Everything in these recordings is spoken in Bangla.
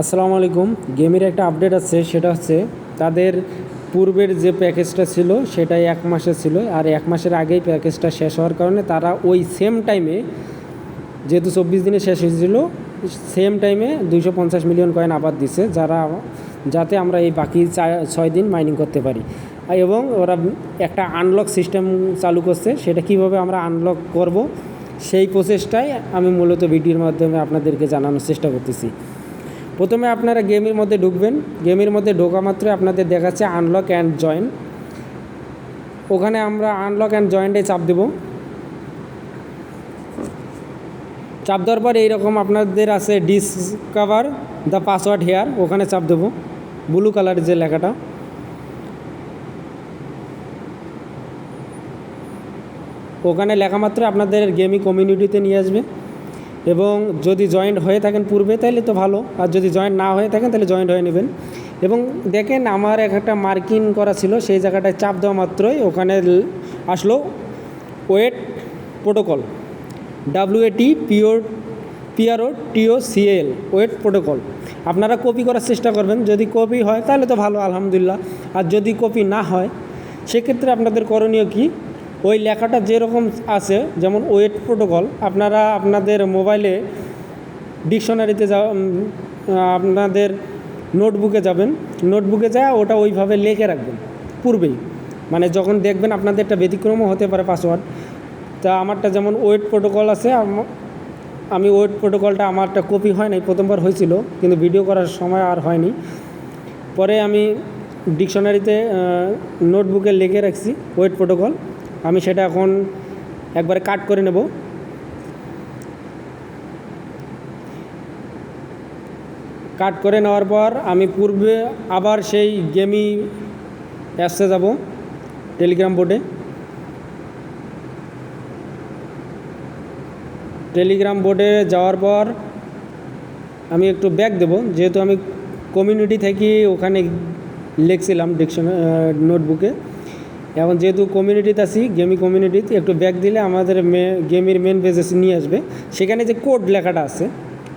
আসসালামু আলাইকুম। গেমের একটা আপডেট আছে, সেটা হচ্ছে তাদের পূর্বের যে প্যাকেজটা ছিল সেটাই 1 মাসের ছিল, আর 1 মাসের আগেই প্যাকেজটা শেষ হওয়ার কারণে তারা ওই সেম টাইমে, যেহেতু 24 দিনে শেষ হয়েছিল, সেম টাইমে 250 মিলিয়ন কয়েন আবার দিছে, যাতে আমরা এই বাকি 6 দিন মাইনিং করতে পারি। এবং ওরা একটা আনলক সিস্টেম চালু করছে, সেটা কিভাবে আমরা আনলক করব সেই প্রসেসটাই আমি মূলত ভিডিওর মাধ্যমে আপনাদেরকে জানানোর চেষ্টা করতেছি। প্রথমে আপনারা গেমের মধ্যে ঢুকবেন। গেমের মধ্যে ঢোকা মাত্রই আপনাদের দেখাচ্ছে আনলক অ্যান্ড জয়েন। ওখানে আমরা আনলক অ্যান্ড জয়েন্টে চাপ দেব। চাপ দেওয়ার পর এইরকম আপনাদের আছে ডিসকভার দ্য পাসওয়ার্ড হেয়ার, ওখানে চাপ দেবো, ব্লু কালারের যে লেখাটা। ওখানে লেখা মাত্র আপনাদের গেমিং কমিউনিটিতে নিয়ে আসবে, এবং যদি জয়েন্ট হয়ে থাকেন পূর্বে তাহলে তো ভালো, আর যদি জয়েন্ট না হয়ে থাকেন তাহলে জয়েন্ট হয়ে নেবেন। এবং দেখেন আমার একটা মার্কিং করা ছিল, সেই জায়গাটায় চাপ দেওয়া মাত্রই ওখানে আসলো wait protocol, WATPROTOCL, wait protocol. আপনারা কপি করার চেষ্টা করবেন, যদি কপি হয় তাহলে তো ভালো, আলহামদুলিল্লাহ। আর যদি কপি না হয় সেক্ষেত্রে আপনাদের করণীয় কি, ওই লেখাটা যেরকম আছে, যেমন ওয়েট প্রোটোকল, আপনারা আপনাদের মোবাইলে ডিকশনারিতে আপনাদের নোটবুকে যাবেন, নোটবুকে যায় ওটা ওইভাবে লিখে রাখবেন পূর্বেই, মানে যখন দেখবেন আপনাদের একটা ব্যতিক্রমও হতে পারে পাসওয়ার্ড। তা আমারটা যেমন ওয়েট প্রোটোকল আছে, আমি ওয়েট প্রোটোকলটা, আমারটা কপি হয় নাই, প্রথমবার হয়েছিল কিন্তু ভিডিও করার সময় আর হয়নি। পরে আমি ডিকশনারিতে নোটবুকে লিখে রাখছি ওয়েট প্রোটোকল। আমি সেটা এখন একবারে কাট করে নেব। কাট করে নেওয়ার পর আমি পূর্বে আবার সেই গেমি অ্যাপসে যাব, টেলিগ্রাম বোর্ডে। টেলিগ্রাম বোর্ডে যাওয়ার পর আমি একটু ব্যাক দেব, যেহেতু আমি কমিউনিটি থেকে ওখানে লিখছিলাম নোটবুকে। এখন যেহেতু কমিউনিটিতে আছি, গেমিং কমিউনিটিতে, একটু ব্যাক দিলে আমাদের গেমের মেন পেজে নিয়ে আসবে। সেখানে যে কোড লেখাটা আছে,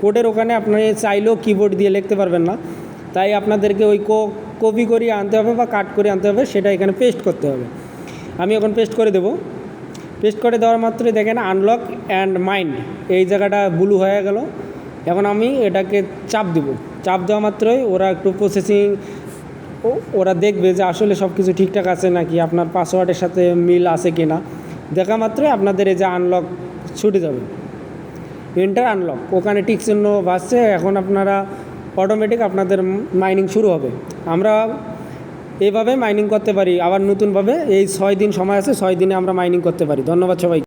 কোডের ওখানে আপনি চাইলেও কিবোর্ড দিয়ে লিখতে পারবেন না, তাই আপনাদেরকে ওই কপি করে আনতে হবে বা কাট করে আনতে হবে, সেটা এখানে পেস্ট করতে হবে। আমি এখন পেস্ট করে দেব। পেস্ট করে দেওয়ার মাত্রই দেখেন আনলক অ্যান্ড মাইন্ড, এই জায়গাটা ব্লু হয়ে গেল। এখন আমি এটাকে চাপ দেব। চাপ দেওয়া মাত্রই ওরা একটু প্রসেসিং, ওরা দেখবে যে আসলে সব কিছু ঠিকঠাক আছে নাকি, আপনার পাসওয়ার্ডের সাথে মিল আছে কি না। দেখা মাত্রই আপনাদের এই যে আনলক ছুটে যাবে, এন্টার আনলক, ওখানে টিক চিহ্ন ভাসছে। এখন আপনারা অটোমেটিক আপনাদের মাইনিং শুরু হবে। আমরা এইভাবে মাইনিং করতে পারি, আবার নতুনভাবে এই 6 দিন সময় আছে, 6 দিনে আমরা মাইনিং করতে পারি। ধন্যবাদ সবাইকে।